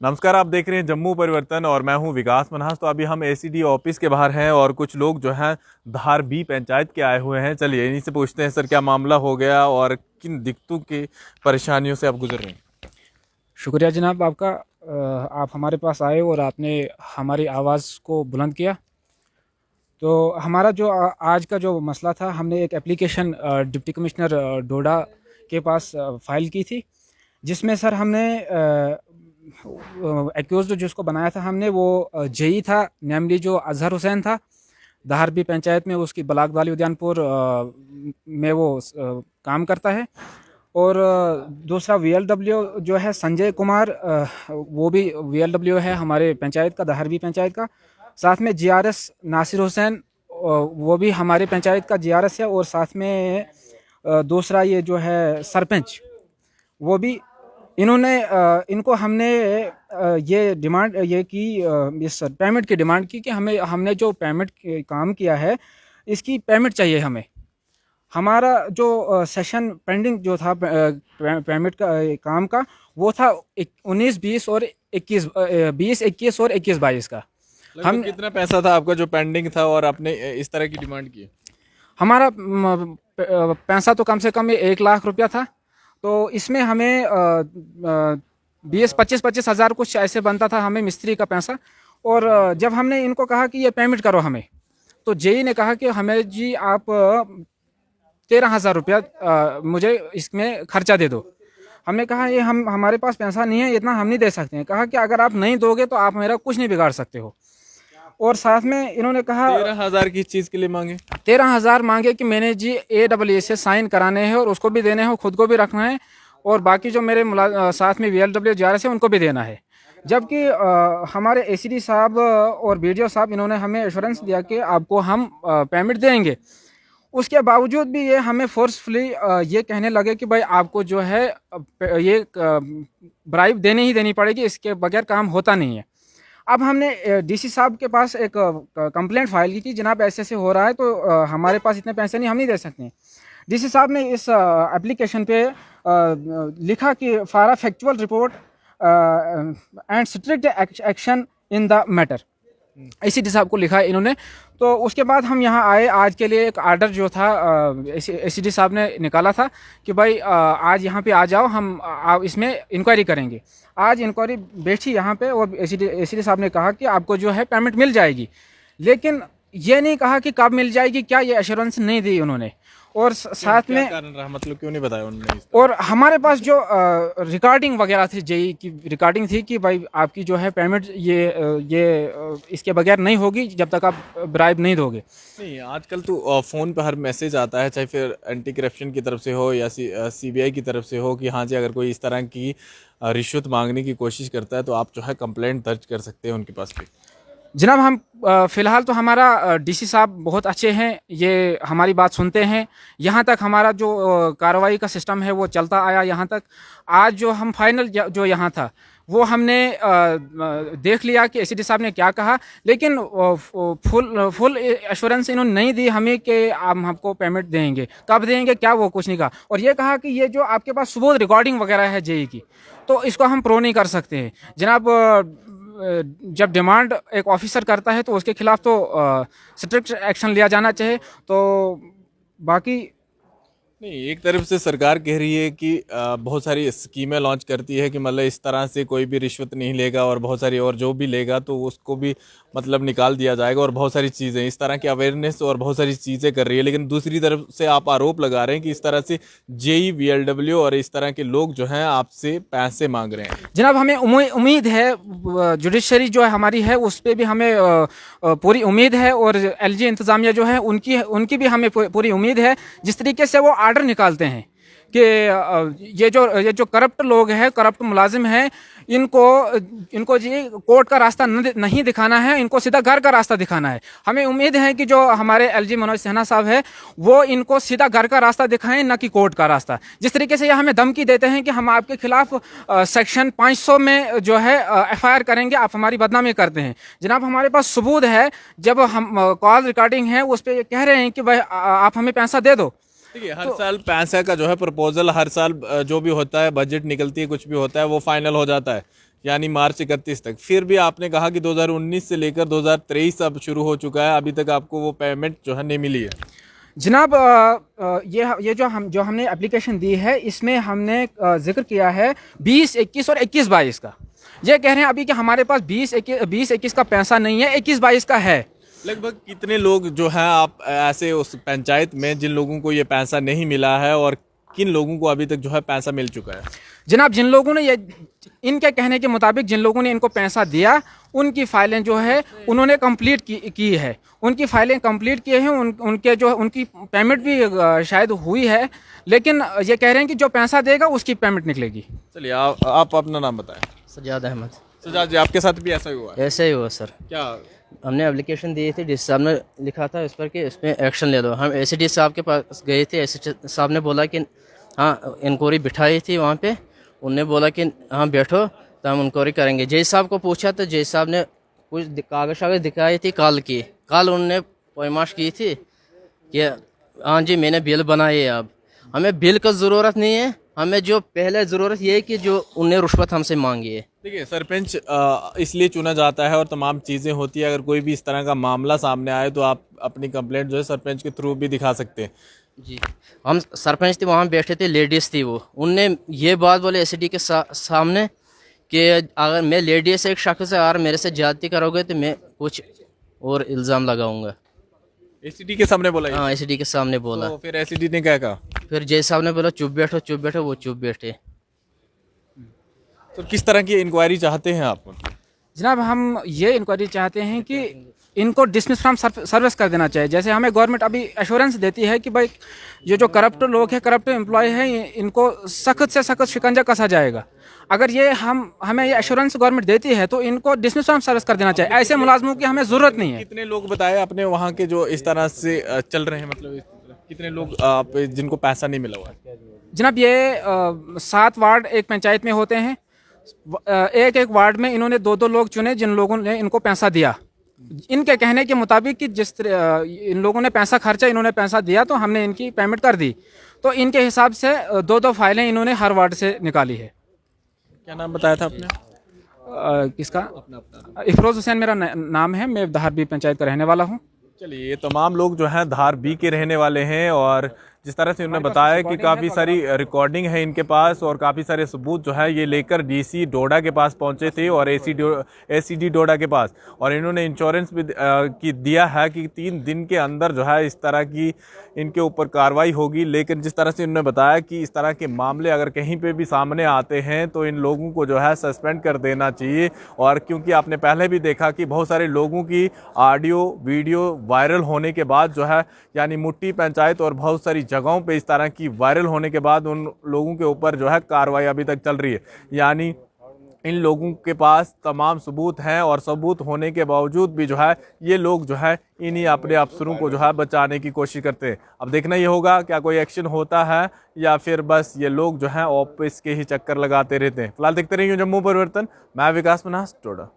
नमस्कार, आप देख रहे हैं जम्मू परिवर्तन और मैं हूं विकास मनहास। तो अभी हम एसीडी ऑफिस के बाहर हैं और कुछ लोग जो हैं धार बी पंचायत के आए हुए हैं। चलिए इन्हीं से पूछते हैं, सर क्या मामला हो गया और किन दिक्कतों की परेशानियों से आप गुजर रहे हैं। शुक्रिया जनाब आपका। आप हमारे पास आए और आपने हमारी आवाज़ को बुलंद किया। तो हमारा जो आज का जो मसला था, हमने एक एप्लीकेशन डिप्टी कमिश्नर डोडा के पास फ़ाइल की थी, जिसमें सर हमने एक्यूज़ जिसको बनाया था हमने वो जेई था, नेमली जो अजहर हुसैन था। धारबी पंचायत में उसकी बलाकबाली उद्यानपुर में वो काम करता है। और दूसरा वीएलडब्ल्यू जो है संजय कुमार, वो भी वीएलडब्ल्यू है हमारे पंचायत का, धारबी पंचायत का। साथ में जीआरएस नासिर हुसैन, वो भी हमारे पंचायत का जीआरएस है। और साथ में दूसरा ये जो है सरपंच, वो भी। इनको हमने ये डिमांड ये की, इस पेमेंट की डिमांड की कि हमने जो पेमेंट काम किया है, इसकी पेमेंट चाहिए हमें। हमारा जो सेशन पेंडिंग जो था पेमेंट का काम का, वो था 19-20 और 21, 20-21 और 21-22 का। लगभग हम कितना पैसा था आपका जो पेंडिंग था और आपने इस तरह की डिमांड की। हमारा पैसा तो कम से कम 1 लाख रुपया था। तो इसमें हमें 20-25 हज़ार कुछ ऐसे बनता था हमें मिस्त्री का पैसा। और जब हमने इनको कहा कि ये पेमेंट करो हमें, तो जेई ने कहा कि हमें जी आप 13,000 रुपया मुझे इसमें खर्चा दे दो। हमने कहा ये हमारे पास पैसा नहीं है, इतना हम नहीं दे सकते हैं। कहा कि अगर आप नहीं दोगे तो आप मेरा कुछ नहीं बिगाड़ सकते हो। और साथ में इन्होंने कहा 13,000 किस चीज़ के लिए मांगे। 13,000 मांगे कि मैंने जी AAA से साइन कराने हैं और उसको भी देने हैं, खुद को भी रखना है, और बाकी जो मेरे साथ में VLW JRS है उनको भी देना है। जबकि हमारे ACD साहब और BDO साहब, इन्होंने हमें एश्योरेंस दिया कि आपको हम पेमेंट देंगे। उसके बावजूद भी ये हमें फोर्सफुली ये कहने लगे कि भाई आपको जो है ये ब्राइब देनी ही देनी पड़ेगी, इसके बगैर काम होता नहीं है। अब हमने डीसी साहब के पास एक कंप्लेंट फाइल की कि जनाब ऐसे ऐसे हो रहा है, तो हमारे पास इतने पैसे नहीं, हम नहीं दे सकते। डीसी साहब ने इस एप्लीकेशन पे लिखा कि for factual report and strict action in the matter. ACD साहब को लिखा है इन्होंने। तो उसके बाद हम यहाँ आए। आज के लिए एक आर्डर जो था ACD साहब ने निकाला था कि भाई आज यहाँ पे आ जाओ, हम इसमें इंक्वायरी करेंगे। आज इंक्वायरी बैठी यहाँ पे और ACD साहब ने कहा कि आपको जो है पेमेंट मिल जाएगी, लेकिन ये नहीं कहा कि कब मिल जाएगी, क्या ये एश्योरेंस नहीं दी उन्होंने। और साथ में कारण रहा, मतलब क्यों नहीं बताया उन्होंने। और हमारे पास जो रिकॉर्डिंग वगैरह थी, जेई की रिकॉर्डिंग थी कि भाई आपकी जो है पेमेंट इसके बगैर नहीं होगी जब तक आप ब्राइब नहीं दोगे। नहीं, आजकल तो फ़ोन पर हर मैसेज आता है, चाहे फिर एंटी करप्शन की तरफ से हो या CBI की तरफ से हो, कि हाँ जी अगर कोई इस तरह की रिश्वत मांगने की कोशिश करता है तो आप जो है कंप्लेंट दर्ज कर सकते हैं उनके पास भी। जनाब हम फ़िलहाल तो हमारा डीसी साहब बहुत अच्छे हैं, ये हमारी बात सुनते हैं। यहाँ तक हमारा जो कार्रवाई का सिस्टम है वो चलता आया यहाँ तक। आज जो हम फाइनल जो यहाँ था वो हमने देख लिया कि ACD साहब ने क्या कहा, लेकिन फुल एश्योरेंस इन्होंने नहीं दी हमें कि हम आपको पेमेंट देंगे, कब देंगे क्या, वो कुछ नहीं कहा। और ये कहा कि ये जो आपके पास सुबह रिकॉर्डिंग वगैरह है जेई की, तो इसको हम प्रो नहीं कर सकते हैं। जनाब जब डिमांड एक ऑफिसर करता है तो उसके खिलाफ तो स्ट्रिक्ट एक्शन लिया जाना चाहिए। तो बाकी नहीं, एक तरफ से सरकार कह रही है कि बहुत सारी स्कीमें लॉन्च करती है कि मतलब इस तरह से कोई भी रिश्वत नहीं लेगा और बहुत सारी, और जो भी लेगा तो उसको भी मतलब निकाल दिया जाएगा, और बहुत सारी चीज़ें इस तरह की अवेयरनेस और बहुत सारी चीज़ें कर रही है। लेकिन दूसरी तरफ से आप आरोप लगा रहे हैं कि इस तरह से जेई VLW और इस तरह के लोग जो हैं आपसे पैसे मांग रहे हैं। जनाब हमें उम्मीद है, जुडिशरी जो है हमारी है उस पर भी हमें पूरी उम्मीद है, और LG इंतज़ामिया जो है उनकी भी हमें पूरी उम्मीद है। जिस तरीके से वो आर्डर निकालते हैं कि ये जो करप्ट लोग हैं, करप्ट मुलाजिम हैं, इनको जी कोर्ट का रास्ता नहीं दिखाना है, इनको सीधा घर का रास्ता दिखाना है। हमें उम्मीद है कि जो हमारे LG मनोज सिन्हा साहब है वो इनको सीधा घर का रास्ता दिखाएं, न कि कोर्ट का रास्ता। जिस तरीके से ये हमें धमकी देते हैं कि हम आपके खिलाफ सेक्शन 500 में जो है FIR करेंगे, आप हमारी बदनामी करते हैं। जनाब हमारे पास सबूत है, जब हम कॉल रिकॉर्डिंग है उस पर कह रहे हैं कि भाई आप हमें पैसा दे दो। देखिए हर साल पैसा का जो है प्रपोजल हर साल जो भी होता है बजट निकलती है कुछ भी होता है वो फाइनल हो जाता है यानी मार्च 31 तक। फिर भी आपने कहा कि 2019 से लेकर 2023 अब शुरू हो चुका है, अभी तक आपको वो पेमेंट जो है नहीं मिली है। जनाब ये जो हमने एप्लीकेशन दी है इसमें हमने जिक्र किया है 20, 21 और 21, 22 का। ये कह रहे हैं अभी कि हमारे पास 20, 21 का पैसा नहीं है, 21, 22 का है। लगभग कितने लोग जो हैं आप ऐसे उस पंचायत में जिन लोगों को ये पैसा नहीं मिला है और किन लोगों को अभी तक जो है पैसा मिल चुका है? जनाब जिन लोगों ने ये इनके कहने के मुताबिक जिन लोगों ने इनको पैसा दिया उनकी फाइलें जो है उन्होंने कंप्लीट की है, उनकी फाइलें कंप्लीट किए हैं, उनके जो उनकी पेमेंट भी शायद हुई है, लेकिन ये कह रहे हैं कि जो पैसा देगा उसकी पेमेंट निकलेगी। चलिए आप अपना नाम बताएं। सजाद अहमद। सजाद जी आपके साथ भी ऐसा ही हुआ है? ऐसे ही हुआ सर। क्या? हमने एप्लीकेशन दी थी, डीसी साहब ने लिखा था इस पर कि इसमें एक्शन ले दो। हम एसीडी साहब के पास गए थे, एसीडी साहब ने बोला कि हाँ इंक्वायरी बिठाई थी वहाँ पे, उनने बोला कि हाँ बैठो तो हम इंक्वायरी करेंगे। जज साहब को पूछा तो जज साहब ने कुछ कागज शागज दिखाई थी कल उन्होंने पैमाश की थी कि हाँ जी मैंने बिल बनाई है। अब हमें बिल का ज़रूरत नहीं है, हमें जो पहले ज़रूरत ये है कि जो उन्हें रुश्वत हमसे मांगी है। देखिए सरपंच इसलिए चुना जाता है और तमाम चीज़ें होती है, अगर कोई भी इस तरह का मामला सामने आए तो आप अपनी कंप्लेंट जो है सरपंच के थ्रू भी दिखा सकते हैं। जी हम सरपंच थे, वहाँ बैठे थे, लेडीज़ थी, वो उनने ये बात बोले एसीडी के सामने कि अगर मैं लेडीज से एक शख्स है और मेरे से ज्यादती करोगे तो मैं कुछ और इल्ज़ाम लगाऊंगा। एसीडी के सामने बोला? हाँ एसीडी के सामने बोला। तो फिर एसीडी ने क्या कहा? फिर जज साहब ने बोला चुप बैठो, वो चुप बैठे। तो किस तरह की इंक्वायरी चाहते हैं आप? जनाब हम ये इंक्वायरी चाहते हैं कि इनको डिसमिस फ्रॉम सर्विस कर देना चाहिए। जैसे हमें गवर्नमेंट अभी एश्योरेंस देती है कि भाई ये जो करप्ट लोग हैं, करप्ट एम्प्लॉय हैं, इनको सख्त से सख्त शिकंजा कसा जाएगा। अगर ये हमें ये एश्योरेंस गवर्नमेंट देती है तो इनको डिसमिस फ्रॉम सर्विस कर देना चाहिए। ऐसे मुलाजमों की हमें ज़रूरत नहीं है। कितने लोग बताए अपने वहाँ के जो इस तरह से चल रहे हैं, मतलब कितने लोग आप जिनको पैसा नहीं मिला हुआ है? जनाब ये 7 वार्ड एक पंचायत में होते हैं, एक वार्ड में इन्होंने 2 लोग चुने जिन लोगों ने इनको पैसा दिया। इनके कहने के मुताबिक कि इन लोगों ने पैसा खर्चा, इन्होंने पैसा दिया तो हमने इनकी पेमेंट कर दी। तो इनके हिसाब से 2 फाइलें इन्होंने हर वार्ड से निकाली है। क्या नाम बताया था आपने? किसका? इफरोज हुसैन मेरा नाम है, मैं धार बी पंचायत का रहने वाला हूँ। चलिए ये तमाम लोग जो हैं धार बी के रहने वाले हैं और जिस तरह से उन्होंने बताया कि काफ़ी सारी रिकॉर्डिंग है इनके पास और काफ़ी सारे सबूत जो है ये लेकर डीसी डोडा के पास पहुंचे थे और एसीडी डोडा के पास, और इन्होंने इंश्योरेंस भी की दिया है कि 3 दिन के अंदर जो है इस तरह की इनके ऊपर कार्रवाई होगी। लेकिन जिस तरह से उन्होंने बताया कि इस तरह के मामले अगर कहीं पे भी सामने आते हैं तो इन लोगों को जो है सस्पेंड कर देना चाहिए। और क्योंकि आपने पहले भी देखा कि बहुत सारे लोगों की ऑडियो वीडियो वायरल होने के बाद जो है यानी मुट्ठी पंचायत और बहुत सारी जगहों पे इस तरह की वायरल होने के बाद उन लोगों के ऊपर जो है कार्रवाई अभी तक चल रही है। यानी इन लोगों के पास तमाम सबूत हैं और सबूत होने के बावजूद भी जो है ये लोग जो है इन्हीं अपने अफसरों को जो है बचाने की कोशिश करते हैं। अब देखना ये होगा क्या कोई एक्शन होता है या फिर बस ये लोग जो हैं ऑफिस के ही चक्कर लगाते रहते हैं। फिलहाल देखते रहिए जम्मू परिवर्तन। मैं विकास मनास, टोडा।